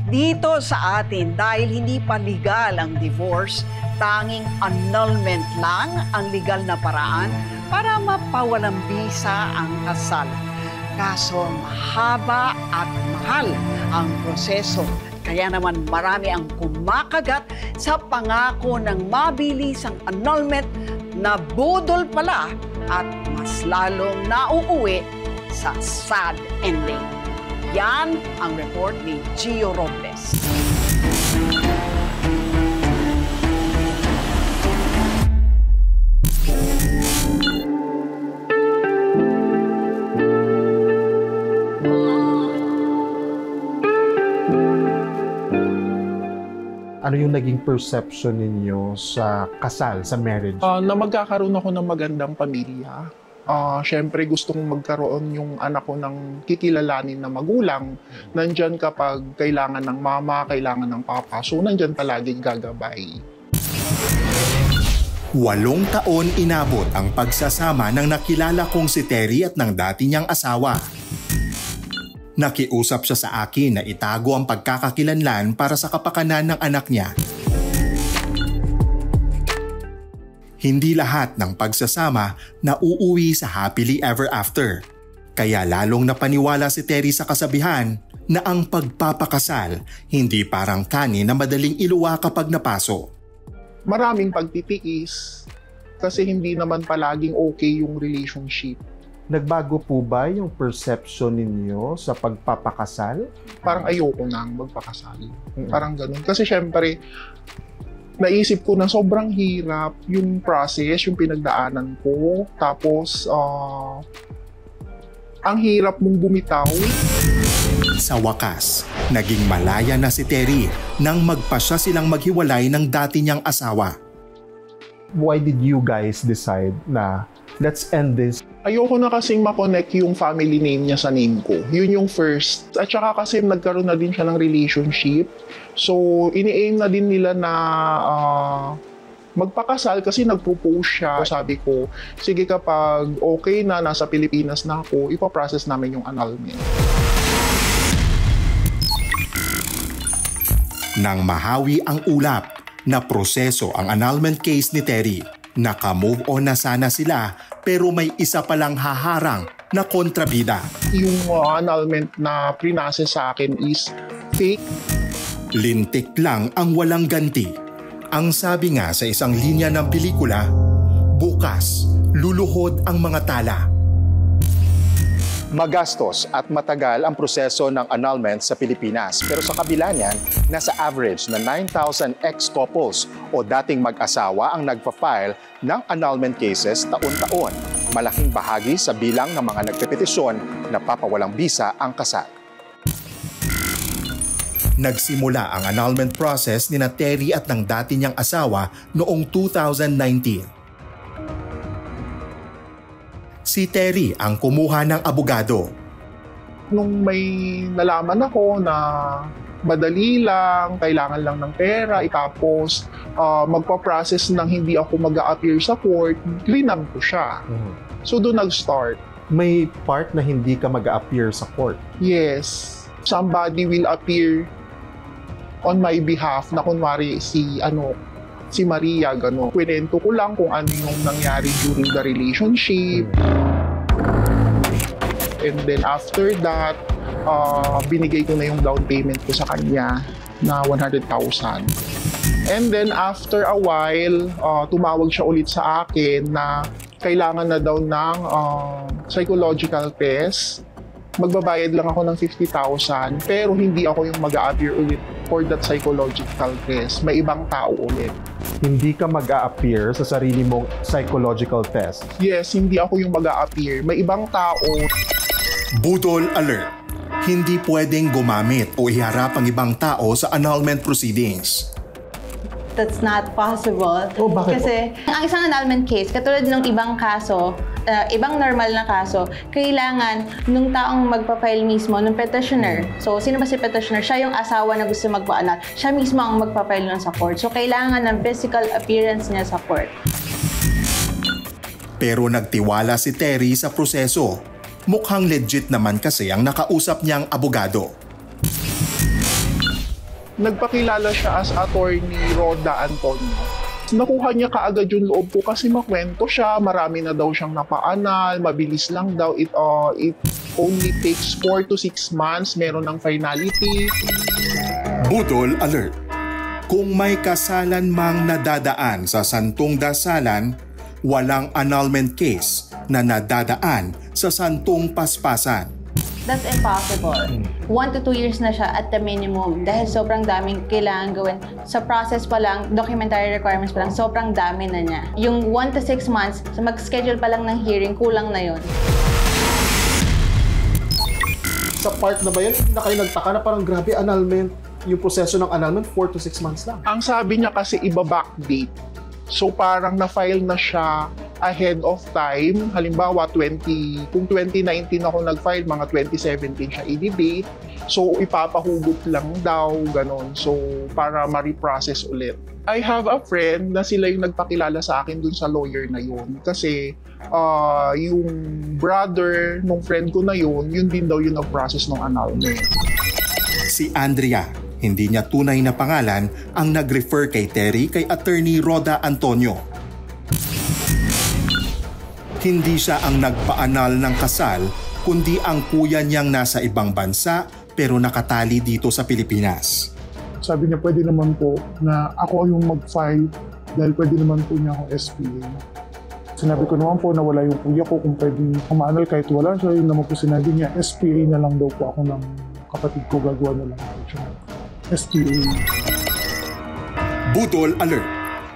Dito sa atin, dahil hindi pa legal ang divorce, tanging annulment lang ang legal na paraan para mapawalang bisa ang kasal. Kaso mahaba at mahal ang proseso. Kaya naman marami ang kumakagat sa pangako ng mabilisang annulment na budol pala at mas lalong nauuwi sa sad ending. Yan ang report ni Gio Robles. Ano yung naging perception ninyo sa kasal, sa marriage? Na magkakaroon ako ng magandang pamilya. Siyempre gusto kong magkaroon yung anak ko ng kikilalanin na magulang. Nandyan kapag kailangan ng mama, kailangan ng papa. So nandyan palaging gagabay. 8 taon inabot ang pagsasama ng nakilala kong si Terry at ng dati niyang asawa. Nakiusap siya sa akin na itago ang pagkakakilanlan para sa kapakanan ng anak niya. Hindi lahat ng pagsasama na uuwi sa happily ever after. Kaya lalong napaniwala si Terry sa kasabihan na ang pagpapakasal hindi parang kanin na madaling iluwa kapag napaso. Maraming pagtitiis kasi hindi naman palaging okay yung relationship. Nagbago po ba yung perception ninyo sa pagpapakasal? Parang ayoko nang magpakasal. Parang ganun. Kasi syempre, naisip ko na sobrang hirap yung process, yung pinagdaanan ko. Tapos, ang hirap mong bumitaw. Sa wakas, naging malaya na si Terry nang magpasya silang maghiwalay ng dati niyang asawa. Why did you guys decide na let's end this? Ayoko na kasing makonect yung family name niya sa name ko. Yun yung first. At saka kasi nagkaroon na din siya ng relationship. So, ini-aim na din nila na magpakasal kasi nagpropose siya. Sabi ko, sige kapag okay na, nasa Pilipinas na ako, ipaprocess namin yung annulment. Nang mahawi ang ulap na proseso ang annulment case ni Terry, naka-move on na sana sila pero may isa palang haharang na kontrabida. Yung annulment na prinase sa akin is fake. Lintik lang ang walang ganti. Ang sabi nga sa isang linya ng pelikula, bukas luluhod ang mga tala. Magastos at matagal ang proseso ng annulment sa Pilipinas. Pero sa kabila niyan, nasa average na 9,000 ex-couples o dating mag-asawa ang nagpa-file ng annulment cases taon-taon. Malaking bahagi sa bilang ng mga nagpepetisyon na papawalang bisa ang kasal. Nagsimula ang annulment process ni na Terry at ng dati niyang asawa noong 2019. Si Terry ang kumuha ng abogado. Nung may nalaman ako na madali lang, kailangan lang ng pera, tapos magpa-process ng hindi ako mag-a-appear sa court, linab ko siya. So doon nag-start. May part na hindi ka mag-a-appear sa court? Yes. Somebody will appear on my behalf na kunwari si Maria, gano'n. Kwento ko lang kung ano yung nangyari during the relationship. And then after that, binigay ko na yung down payment ko sa kanya na 100,000. And then after a while, tumawag siya ulit sa akin na kailangan na daw ng psychological test. Magbabayad lang ako ng 50,000 pero hindi ako yung mag-a-appear ulit for that psychological test. May ibang tao ulit. Hindi ka mag-a-appear sa sarili mong psychological test? Yes, hindi ako yung mag-a-appear. May ibang tao. Budol alert! Hindi pwedeng gumamit o iharap ang ibang tao sa annulment proceedings. That's not possible. Oh, bakit? Kasi ang isang annulment case, katulad ng ibang kaso, ibang normal na kaso, kailangan nung taong magpa-file mismo, nung petitioner. So, sino ba si petitioner? Siya yung asawa na gusto magpa-annul. Siya mismo ang magpa-file nun sa court. So, kailangan ng physical appearance niya sa court. Pero nagtiwala si Terry sa proseso. Mukhang legit naman kasi ang nakausap niyang abogado. nagpakilala siya as attorney Roda Antonio. Nakuha niya kaagad yung loob ko kasi makwento siya, marami na daw siyang napaanal, mabilis lang daw, it only takes 4 to 6 months, meron ng finality. Budol alert! Kung may kasalan mang nadadaan sa santong dasalan, walang annulment case na nadadaan sa santong paspasan. That's impossible. 1 to 2 years na siya at the minimum dahil sobrang daming kailangan gawin. Sa process pa lang, documentary requirements pa lang, sobrang dami na niya. Yung 1 to 6 months, so mag-schedule pa lang ng hearing, kulang na yun. Sa part na ba yan, hindi na kayo nagtaka na parang grabe annulment, yung proseso ng annulment, 4 to 6 months lang. Ang sabi niya kasi iba-backdate. So parang na-file na siya ahead of time. Halimbawa, kung 2019 ako nag-file, mga 2017 siya i-debate. So ipapahugot lang daw, ganon. So para ma-reprocess ulit. I have a friend na sila yung nagpakilala sa akin dun sa lawyer na yun. Kasi yung brother nung friend ko na yun din daw yung nag-process ng annulment. Si Andrea, hindi niya tunay na pangalan, ang nag-refer kay Terry kay attorney Roda Antonio. Hindi siya ang nagpaanal ng kasal, kundi ang kuya niyang nasa ibang bansa pero nakatali dito sa Pilipinas. Sabi niya pwede naman po na ako yung mag-file dahil pwede naman po niya akong SPA. Sinabi ko naman po na wala yung kuya ko kung pwedeng umaanal kahit wala siya. Yun naman po sinabi niya, SPA na lang daw po ako ng kapatid ko, gagawa na lang po siya. SPA. Budol alert!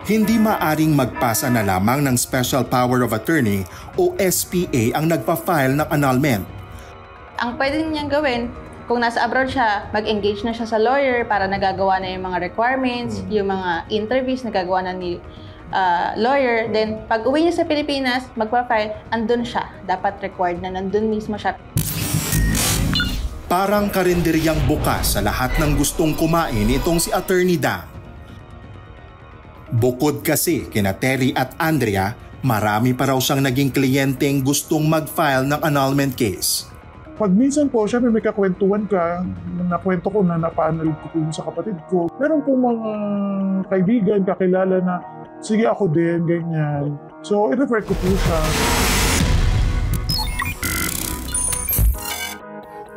Hindi maaring magpasa na lamang ng Special Power of Attorney o SPA ang nagpa-file ng annulment. Ang pwede niyang gawin, kung nasa abroad siya, mag-engage na siya sa lawyer para nagagawa na yung mga requirements, yung mga interviews nagagawa na ni lawyer. Then, pag uwi niya sa Pilipinas, magpa-file, andun siya. Dapat required na nandun mismo siya. Parang karinderyang bukas sa lahat ng gustong kumain itong si Attorney Dang. Bukod kasi kina Terry at Andrea, marami pa raw siyang naging kliyenteng gustong mag-file ng annulment case. Pag minsan po, syempre may kakwentuhan ka, nakwento ko na napaanal ko po sa kapatid ko. Meron po mga kaibigan, kakilala na, sige ako din, ganyan. So, i-refer ko po siya.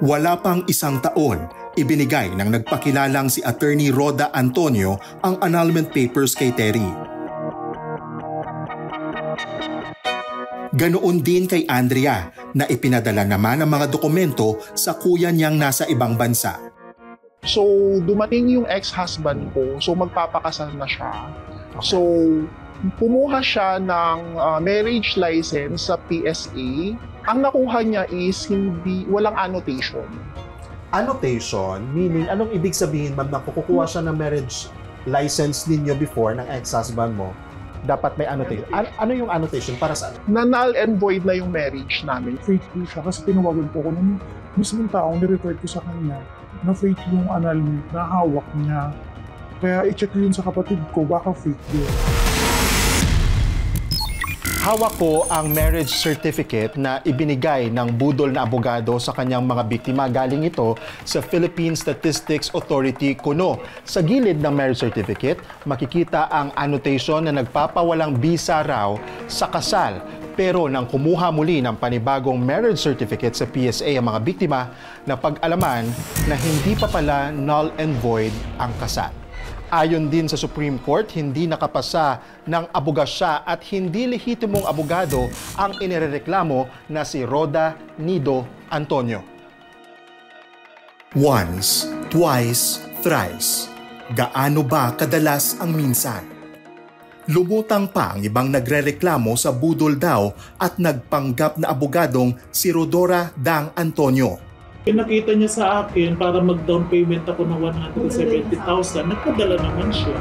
Wala pang isang taon, ibinigay ng nagpakilalang si Attorney Roda Antonio ang annulment papers kay Terry. Ganoon din kay Andrea na ipinadala naman ang mga dokumento sa kuya niyang nasa ibang bansa. So dumating yung ex-husband ko, so magpapakasal na siya. So pumuha siya ng marriage license sa PSA. Ang nakuha niya is walang annotation. Annotation, meaning anong ibig sabihin, ma'am, na kukuha siya ng marriage license ninyo before ng ex-husband mo, dapat may annotation. Ano yung annotation? Para saan? Na null and void na yung marriage namin. Fake po siya kasi tinawagan po ko ng mismong taong nirefer ko sa kanya na fake yung annulment na hawak niya. Kaya i-check yun sa kapatid ko, baka fake yun. Hawak ko ang marriage certificate na ibinigay ng budol na abogado sa kanyang mga biktima. Galing ito sa Philippine Statistics Authority, Kuno. Sa gilid ng marriage certificate, makikita ang annotation na nagpapawalang bisa raw sa kasal. Pero nang kumuha muli ng panibagong marriage certificate sa PSA ang mga biktima, napag-alaman na hindi pa pala null and void ang kasal. Ayon din sa Supreme Court, hindi nakapasa ng abogasya at hindi lehitimong abogado ang inirereklamo na si Roda Nido Antonio. Once, twice, thrice. Gaano ba kadalas ang minsan? Lumutang pa ang ibang nagrereklamo sa budol daw at nagpanggap na abogadong si Rodora Dang Antonio. Pinakita niya sa akin para mag-down payment ako ng 170,000. Nagpadala naman siya.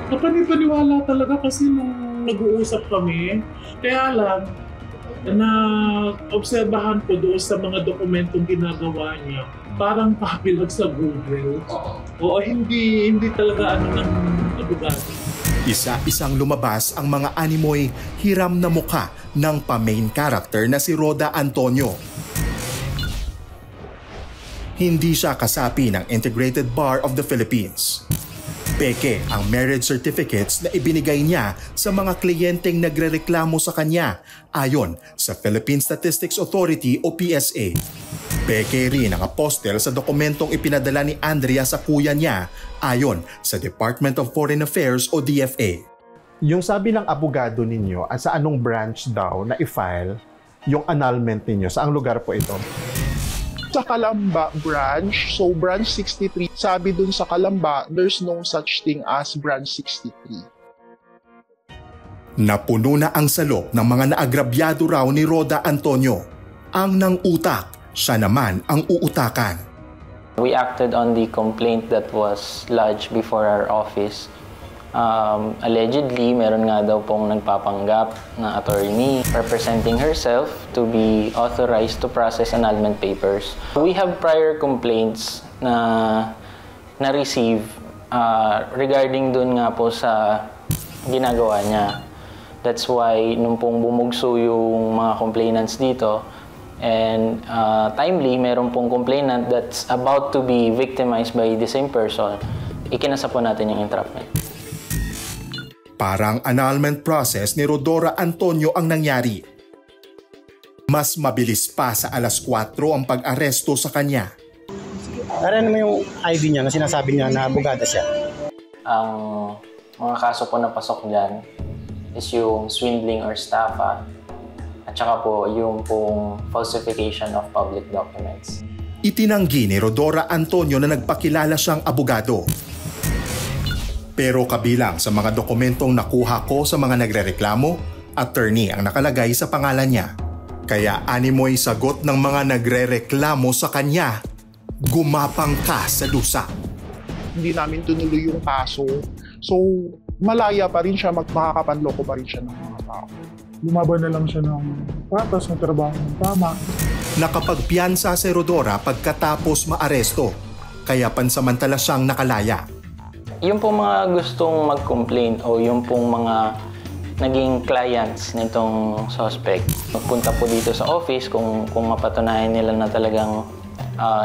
Napanipaniwala talaga kasi nung nag-uusap kami. Kaya lang, na-obserbahan ko doon sa mga dokumentong ginagawa niya. Parang pabilag sa Google. Oo, hindi talaga ng abogado. Isa-isang lumabas ang mga animoy hiram na muka ng pa-main character na si Roda Antonio. Hindi siya kasapi ng Integrated Bar of the Philippines. Peke ang marriage certificates na ibinigay niya sa mga kliyenteng nagrereklamo sa kanya ayon sa Philippine Statistics Authority o PSA. Peke rin ang apostel sa dokumentong ipinadala ni Andrea sa kuya niya ayon sa Department of Foreign Affairs o DFA. Yung sabi ng abogado ninyo, sa anong branch daw na i-file yung annulment ninyo? Saang lugar po ito? Sa Calamba branch, so branch 63, sabi dun sa Calamba, there's no such thing as branch 63. Napuno na ang salok ng mga naagrabyado raw ni Roda Antonio. Ang nang-utak, siya naman ang uutakan. We acted on the complaint that was lodged before our office. Allegedly, meron nga daw pong nagpapanggap na attorney representing herself to be authorized to process annulment papers. We have prior complaints na receive regarding dun nga po sa ginagawa niya. That's why nung pong bumugso yung mga complainants dito and timely, meron pong complainant that's about to be victimized by the same person, ikinasa po natin yung entrapment. Parang annulment process ni Rodora Antonio ang nangyari. Mas mabilis pa sa alas 4 ang pag-aresto sa kanya. Ano mo yung ID niya na sinasabi niya na abogada siya? Ang mga kaso po na pasok dyan is yung swindling or estafa at saka po yung pong falsification of public documents. Itinanggi ni Rodora Antonio na nagpakilala siyang abogado. Pero kabilang sa mga dokumentong nakuha ko sa mga nagrereklamo, attorney ang nakalagay sa pangalan niya. Kaya animoy sagot ng mga nagrereklamo sa kanya, gumapang ka sa dusa. Hindi namin tunuloy yung kaso. So, malaya pa rin siya, makakapanloko pa rin siya ng mga tao. Lumaban na lang siya ng patas, ng trabaho ng tama. Nakapagpiyansa si Rodora pagkatapos maaresto, kaya pansamantala siyang nakalaya. Yung pong mga gustong mag-complain o yung pong mga naging clients nitong suspect, magpunta po dito sa office kung mapatunayan nila na talagang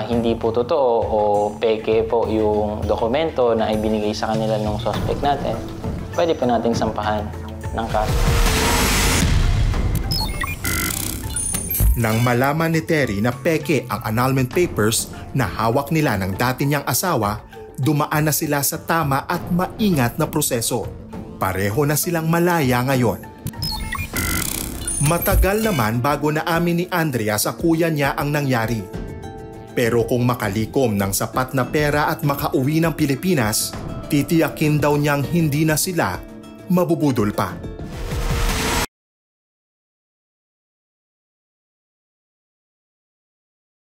hindi po totoo o peke po yung dokumento na ibinigay sa kanila ng suspect natin, pwede po nating sampahan ng kaso. Nang malaman ni Terry na peke ang annulment papers na hawak nila ng dati niyang asawa, dumaan na sila sa tama at maingat na proseso. Pareho na silang malaya ngayon. Matagal naman bago naamin ni Andrea sa kuya niya ang nangyari. Pero kung makalikom ng sapat na pera at makauwi ng Pilipinas, titiyakin daw niyang hindi na sila mabubudol pa.